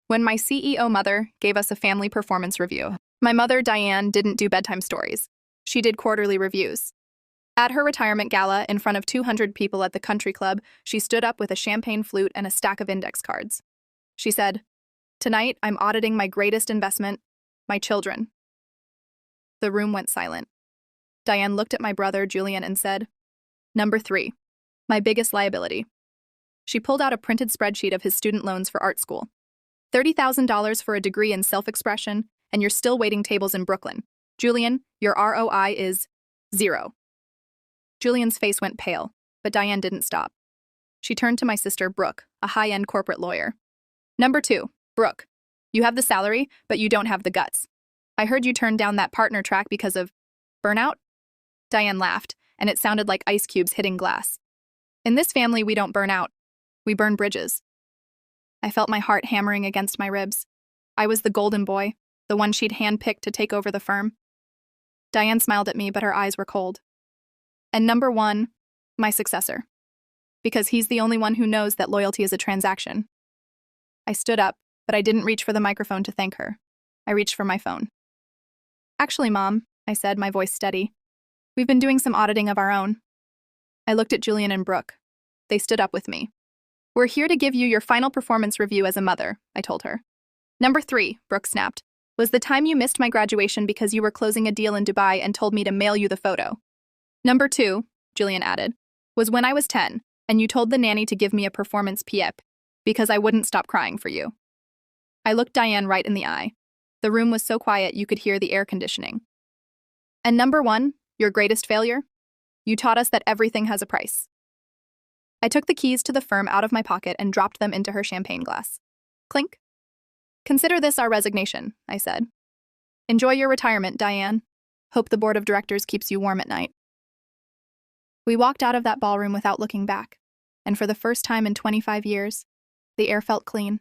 when my CEO mother gave us a family performance review. My mother, Diane, didn't do bedtime stories. She did quarterly reviews. At her retirement gala, in front of 200 people at the country club, she stood up with a champagne flute and a stack of index cards. She said, "Tonight, I'm auditing my greatest investment, my children." The room went silent. Diane looked at my brother, Julian, and said, "Number 3, my biggest liability." She pulled out a printed spreadsheet of his student loans for art school. $30,000 for a degree in self-expression, and you're still waiting tables in Brooklyn. Julian, your ROI is 0. Julian's face went pale, but Diane didn't stop. She turned to my sister, Brooke, a high-end corporate lawyer. "Number 2, Brooke, you have the salary, but you don't have the guts. I heard you turned down that partner track because of burnout?" Diane laughed, and it sounded like ice cubes hitting glass. "In this family, we don't burn out. We burn bridges." I felt my heart hammering against my ribs. I was the golden boy, the one she'd handpicked to take over the firm. Diane smiled at me, but her eyes were cold. "And number 1, my successor. Because he's the only one who knows that loyalty is a transaction." I stood up, but I didn't reach for the microphone to thank her. I reached for my phone. "Actually, Mom," I said, my voice steady, "we've been doing some auditing of our own." I looked at Julian and Brooke. They stood up with me. "We're here to give you your final performance review as a mother," I told her. "Number 3, Brooke snapped, "was the time you missed my graduation because you were closing a deal in Dubai and told me to mail you the photo. Number 2, Julian added, "was when I was 10, and you told the nanny to give me a performance PIP because I wouldn't stop crying for you." I looked Diane right in the eye. The room was so quiet you could hear the air conditioning. "And number 1, your greatest failure? You taught us that everything has a price." I took the keys to the firm out of my pocket and dropped them into her champagne glass. Clink. "Consider this our resignation," I said. "Enjoy your retirement, Diane. Hope the board of directors keeps you warm at night." We walked out of that ballroom without looking back, and for the first time in 25 years, the air felt clean.